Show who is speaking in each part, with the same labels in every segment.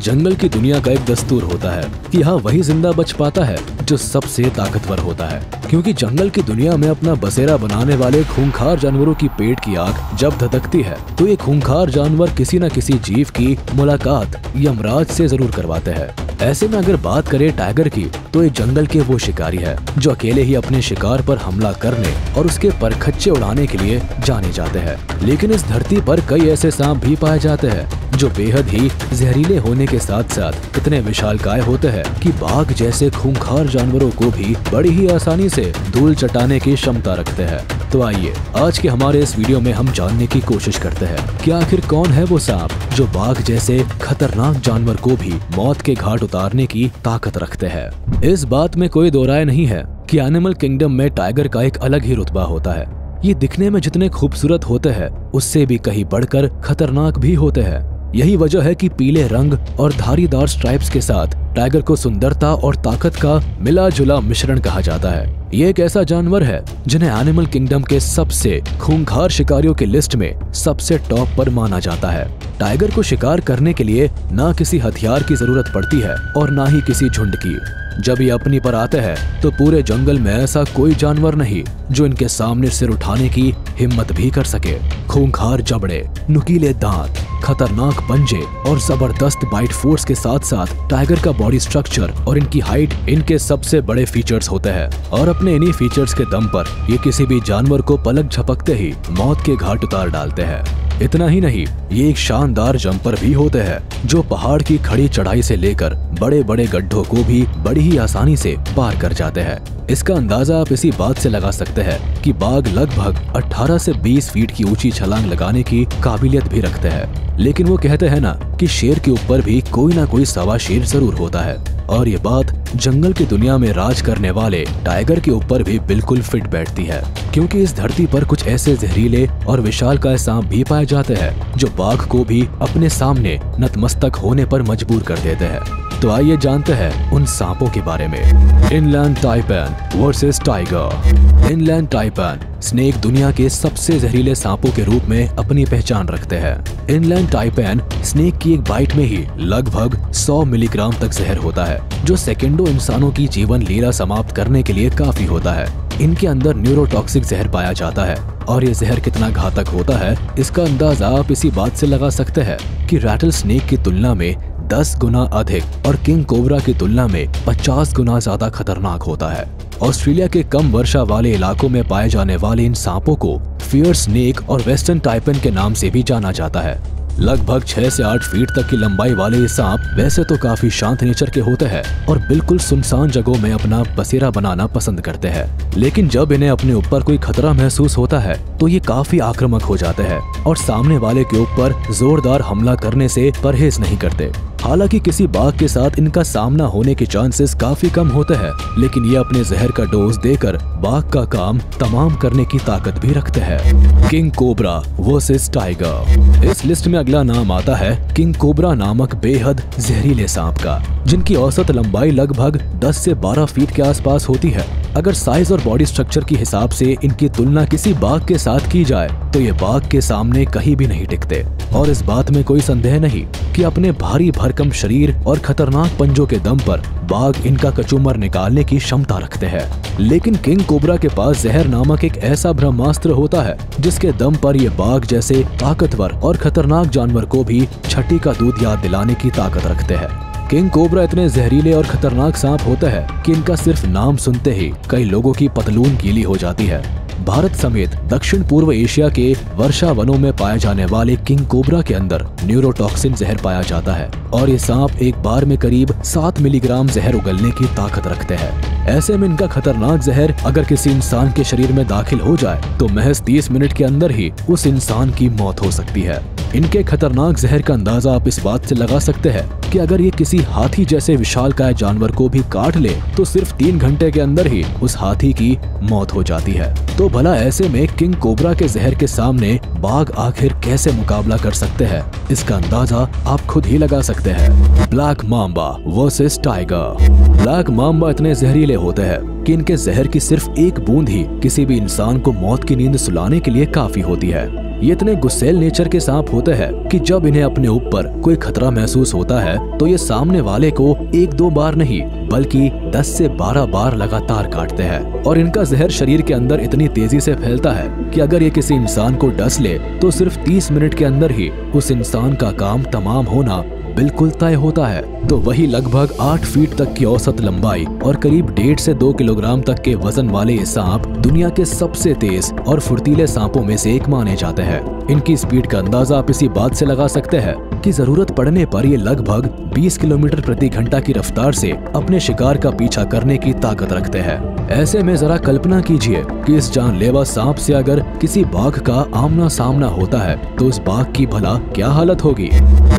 Speaker 1: जंगल की दुनिया का एक दस्तूर होता है कि यहाँ वही जिंदा बच पाता है जो सबसे ताकतवर होता है, क्योंकि जंगल की दुनिया में अपना बसेरा बनाने वाले खूंखार जानवरों की पेट की आग जब धधकती है तो ये खूंखार जानवर किसी न किसी जीव की मुलाकात यमराज से जरूर करवाते हैं। ऐसे में अगर बात करें टाइगर की, तो ये जंगल के वो शिकारी है जो अकेले ही अपने शिकार पर हमला करने और उसके परखच्चे उड़ाने के लिए जाने जाते हैं। लेकिन इस धरती पर कई ऐसे सांप भी पाए जाते हैं जो बेहद ही जहरीले होने के साथ साथ इतने विशालकाय होते हैं कि बाघ जैसे खूंखार जानवरों को भी बड़ी ही आसानी से धूल चटाने की क्षमता रखते हैं। तो आइए आज के हमारे इस वीडियो में हम जानने की कोशिश करते हैं कि आखिर कौन है वो सांप जो बाघ जैसे खतरनाक जानवर को भी मौत के घाट उतारने की ताकत रखते हैं। इस बात में कोई दो राय नहीं है कि एनिमल किंगडम में टाइगर का एक अलग ही रुतबा होता है। ये दिखने में जितने खूबसूरत होते हैं उससे भी कहीं बढ़कर खतरनाक भी होते हैं। यही वजह है कि पीले रंग और धारीदार स्ट्राइप्स के साथ टाइगर को सुंदरता और ताकत का मिला जुला मिश्रण कहा जाता है। ये एक ऐसा जानवर है जिन्हें एनिमल किंगडम के सबसे खूंखार शिकारियों के लिस्ट में सबसे टॉप पर माना जाता है। टाइगर को शिकार करने के लिए ना किसी हथियार की जरूरत पड़ती है और ना ही किसी झुंड की। जब ये अपनी पर आते हैं तो पूरे जंगल में ऐसा कोई जानवर नहीं जो इनके सामने सिर उठाने की हिम्मत भी कर सके। खूंखार जबड़े, नुकीले दांत, खतरनाक पंजे और जबरदस्त बाइट फोर्स के साथ साथ टाइगर का बॉडी स्ट्रक्चर और इनकी हाइट इनके सबसे बड़े फीचर्स होते हैं। और अपने इन्हीं फीचर्स के दम पर ये किसी भी जानवर को पलक झपकते ही मौत के घाट उतार डालते हैं। इतना ही नहीं, ये एक शानदार जंपर भी होते हैं जो पहाड़ की खड़ी चढ़ाई से लेकर बड़े बड़े गड्ढों को भी बड़ी ही आसानी से पार कर जाते हैं। इसका अंदाजा आप इसी बात से लगा सकते हैं कि बाघ लगभग 18 से 20 फीट की ऊंची छलांग लगाने की काबिलियत भी रखते हैं। लेकिन वो कहते हैं ना कि शेर के ऊपर भी कोई ना कोई सवा शेर जरूर होता है, और ये बात जंगल की दुनिया में राज करने वाले टाइगर के ऊपर भी बिल्कुल फिट बैठती है, क्योंकि इस धरती पर कुछ ऐसे जहरीले और विशालकाय सांप भी पाए जाते हैं जो बाघ को भी अपने सामने नतमस्तक होने पर मजबूर कर देते हैं। तो आइए जानते हैं उन सांपों के बारे में। Inland taipan versus tiger. Inland taipan snake दुनिया के सबसे जहरीले सांपों के रूप में अपनी पहचान रखते हैं। इनलैंड टाइपैन स्नेक की एक बाइट में ही लगभग 100 मिलीग्राम तक जहर होता है, जो सेकंडों इंसानों की जीवन लीला समाप्त करने के लिए काफी होता है। इनके अंदर न्यूरोटॉक्सिक जहर पाया जाता है, और ये जहर कितना घातक होता है इसका अंदाजा आप इसी बात से लगा सकते हैं कि रैटल स्नेक की तुलना में 10 गुना अधिक और किंग कोबरा की तुलना में 50 गुना ज्यादा खतरनाक होता है। ऑस्ट्रेलिया के कम वर्षा वाले इलाकों में पाए जाने वाले इन सांपों को फियर स्नेक और वेस्टर्न टाइपन के नाम से भी जाना जाता है। लगभग 6 से 8 फीट तक की लंबाई वाले ये सांप वैसे तो काफी शांत नेचर के होते हैं और बिल्कुल सुनसान जगहों में अपना बसेरा बनाना पसंद करते हैं। लेकिन जब इन्हें अपने ऊपर कोई खतरा महसूस होता है तो ये काफी आक्रामक हो जाते हैं और सामने वाले के ऊपर जोरदार हमला करने से परहेज नहीं करते। हालांकि किसी बाघ के साथ इनका सामना होने के चांसेस काफी कम होते हैं, लेकिन ये अपने जहर का डोज देकर बाघ का काम तमाम करने की ताकत भी रखते हैं। King cobra versus tiger. इस लिस्ट में अगला नाम आता है किंग कोबरा नामक बेहद जहरीले सांप का, जिनकी औसत लंबाई लगभग 10 से 12 फीट के आसपास होती है। अगर साइज और बॉडी स्ट्रक्चर के हिसाब से इनकी तुलना किसी बाघ के साथ की जाए तो ये बाघ के सामने कहीं भी नहीं टिकते, और इस बात में कोई संदेह नहीं कि अपने भारी भरकम शरीर और खतरनाक पंजों के दम पर बाघ इनका कचूमर निकालने की क्षमता रखते हैं। लेकिन किंग कोबरा के पास जहर नामक एक ऐसा ब्रह्मास्त्र होता है जिसके दम पर ये बाघ जैसे ताकतवर और खतरनाक जानवर को भी छठी का दूध याद दिलाने की ताकत रखते हैं। किंग कोबरा इतने जहरीले और खतरनाक सांप होते हैं कि इनका सिर्फ नाम सुनते ही कई लोगों की पतलून गीली हो जाती है। भारत समेत दक्षिण पूर्व एशिया के वर्षा वनों में पाए जाने वाले किंग कोबरा के अंदर न्यूरोटॉक्सिन जहर पाया जाता है, और ये सांप एक बार में करीब 7 मिलीग्राम जहर उगलने की ताकत रखते हैं। ऐसे में इनका खतरनाक जहर अगर किसी इंसान के शरीर में दाखिल हो जाए तो महज 30 मिनट के अंदर ही उस इंसान की मौत हो सकती है। इनके खतरनाक जहर का अंदाजा आप इस बात से लगा सकते हैं कि अगर ये किसी हाथी जैसे विशालकाय जानवर को भी काट ले तो सिर्फ 3 घंटे के अंदर ही उस हाथी की मौत हो जाती है। तो भला ऐसे में किंग कोबरा के जहर के सामने बाघ आखिर कैसे मुकाबला कर सकते हैं, इसका अंदाजा आप खुद ही लगा सकते हैं। Black Mamba versus tiger. Black Mamba इतने जहरीले होते हैं कि इनके जहर की सिर्फ एक बूंद ही किसी भी इंसान को मौत की नींद सुलाने के लिए काफी होती है। ये इतने गुस्सैल नेचर के सांप होते हैं कि जब इन्हें अपने ऊपर कोई खतरा महसूस होता है तो ये सामने वाले को 1-2 बार नहीं बल्कि 10 से 12 बार लगातार काटते हैं। और इनका जहर शरीर के अंदर इतनी तेजी से फैलता है कि अगर ये किसी इंसान को डस ले तो सिर्फ 30 मिनट के अंदर ही उस इंसान का काम तमाम होना बिल्कुल तय होता है। तो वही लगभग 8 फीट तक की औसत लंबाई और करीब 1.5 से 2 किलोग्राम तक के वजन वाले ये सांप दुनिया के सबसे तेज और फुर्तीले सांपों में से एक माने जाते हैं। इनकी स्पीड का अंदाजा आप इसी बात से लगा सकते हैं कि जरूरत पड़ने पर ये लगभग 20 किलोमीटर प्रति घंटा की रफ्तार से अपने शिकार का पीछा करने की ताकत रखते हैं। ऐसे में जरा कल्पना कीजिए कि इस जानलेवा सांप से अगर किसी बाघ का आमना सामना होता है तो उस बाघ की भला क्या हालत होगी।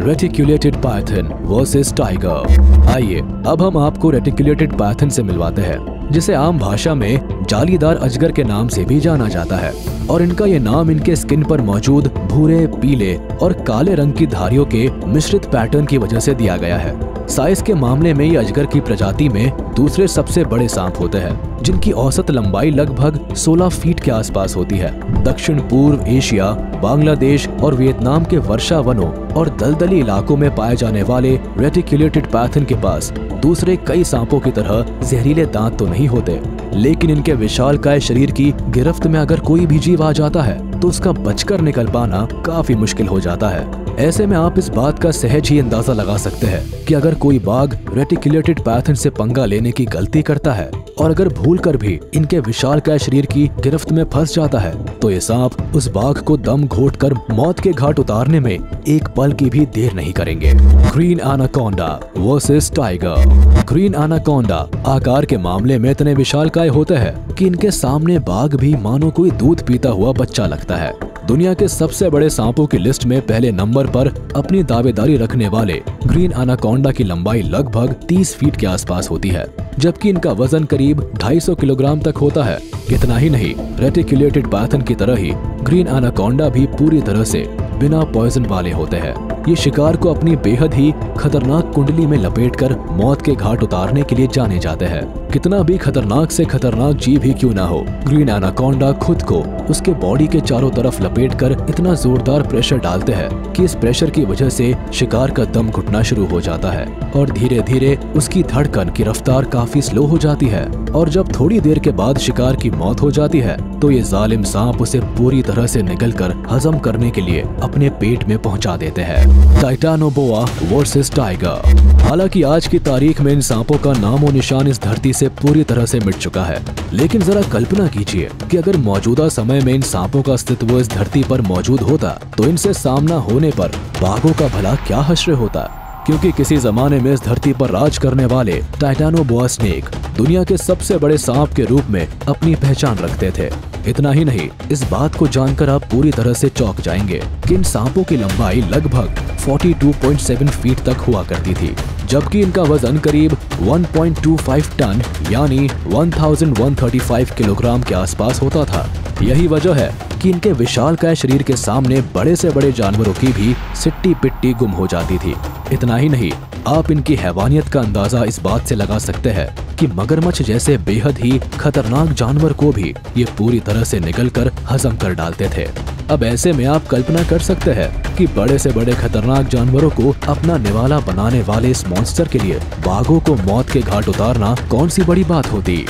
Speaker 1: Reticulated Python versus tiger. आइए अब हम आपको रेटिकुलेटेड पाइथन से मिलवाते हैं, जिसे आम भाषा में जालीदार अजगर के नाम से भी जाना जाता है। और इनका ये नाम इनके स्किन पर मौजूद भूरे, पीले और काले रंग की धारियों के मिश्रित पैटर्न की वजह से दिया गया है। साइज के मामले में ये अजगर की प्रजाति में दूसरे सबसे बड़े सांप होते हैं, जिनकी औसत लंबाई लगभग 16 फीट के आसपास होती है। दक्षिण पूर्व एशिया, बांग्लादेश और वियतनाम के वर्षा वनों और दलदली इलाकों में पाए जाने वाले रेटिकुलेटेड पाइथन के पास दूसरे कई सांपों की तरह जहरीले दांत तो नहीं होते, लेकिन इनके विशालकाय शरीर की गिरफ्त में अगर कोई भी जीव आ जाता है तो उसका बचकर निकल पाना काफी मुश्किल हो जाता है। ऐसे में आप इस बात का सहज ही अंदाजा लगा सकते हैं कि अगर कोई बाघ रेटिकुलेटेड पाइथन से पंगा लेने की गलती करता है और अगर भूलकर भी इनके विशालकाय शरीर की गिरफ्त में फंस जाता है तो ये सांप उस बाघ को दम घोटकर मौत के घाट उतारने में एक पल की भी देर नहीं करेंगे। Green anaconda versus tiger. Green anaconda आकार के मामले में इतने विशालकाय होते हैं कि इनके सामने बाघ भी मानो कोई दूध पीता हुआ बच्चा लगता है। दुनिया के सबसे बड़े सांपों की लिस्ट में पहले नंबर पर अपनी दावेदारी रखने वाले ग्रीन एनाकोंडा की लंबाई लगभग 30 फीट के आसपास होती है, जबकि इनका वजन करीब 250 किलोग्राम तक होता है। इतना ही नहीं, रेटिकुलेटेड पाइथन की तरह ही ग्रीन एनाकोंडा भी पूरी तरह से बिना पॉइजन वाले होते हैं। ये शिकार को अपनी बेहद ही खतरनाक कुंडली में लपेटकर मौत के घाट उतारने के लिए जाने जाते हैं। कितना भी खतरनाक से खतरनाक जीव ही क्यों ना हो, ग्रीन एनाकोंडा खुद को उसके बॉडी के चारों तरफ लपेटकर इतना जोरदार प्रेशर डालते हैं कि इस प्रेशर की वजह से शिकार का दम घुटना शुरू हो जाता है और धीरे धीरे उसकी धड़कन की रफ्तार काफी स्लो हो जाती है। और जब थोड़ी देर के बाद शिकार की मौत हो जाती है तो ये जालिम सांप उसे पूरी तरह से निगलकर हजम करने के लिए अपने पेट में पहुंचा देते हैं। टाइटानोबोआ वर्सेस टाइगर। हालांकि आज की तारीख में इन सांपों का नामो निशान इस धरती से पूरी तरह से मिट चुका है, लेकिन जरा कल्पना कीजिए कि अगर मौजूदा समय में इन सांपों का अस्तित्व इस धरती पर मौजूद होता तो इनसे सामना होने पर बाघों का भला क्या हश्र होता। क्योंकि किसी जमाने में इस धरती पर राज करने वाले टाइटानोबोआ स्नेक दुनिया के सबसे बड़े सांप के रूप में अपनी पहचान रखते थे। इतना ही नहीं, इस बात को जानकर आप पूरी तरह से चौंक जाएंगे कि इन सांपों की लंबाई लगभग 42.7 फीट तक हुआ करती थी, जबकि इनका वजन करीब 1.25 टन यानी 1135 किलोग्राम के आसपास होता था। यही वजह है कि इनके विशालकाय शरीर के सामने बड़े से बड़े जानवरों की भी सिट्टी पिट्टी गुम हो जाती थी। इतना ही नहीं, आप इनकी हैवानियत का अंदाजा इस बात से लगा सकते हैं कि मगरमच्छ जैसे बेहद ही खतरनाक जानवर को भी ये पूरी तरह से निगलकर हजम कर डालते थे। अब ऐसे में आप कल्पना कर सकते हैं कि बड़े से बड़े खतरनाक जानवरों को अपना निवाला बनाने वाले इस मॉन्स्टर के लिए बाघों को मौत के घाट उतारना कौन सी बड़ी बात होती।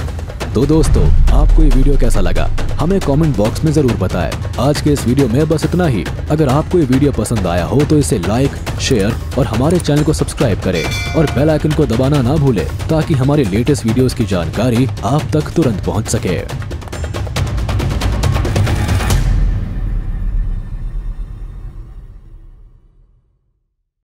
Speaker 1: तो दोस्तों, आपको ये वीडियो कैसा लगा हमें कमेंट बॉक्स में जरूर बताएं। आज के इस वीडियो में बस इतना ही। अगर आपको ये वीडियो पसंद आया हो तो इसे लाइक, शेयर और हमारे चैनल को सब्सक्राइब करें और बेल आइकन को दबाना ना भूलें ताकि हमारे लेटेस्ट वीडियोस की जानकारी आप तक तुरंत पहुंच सके।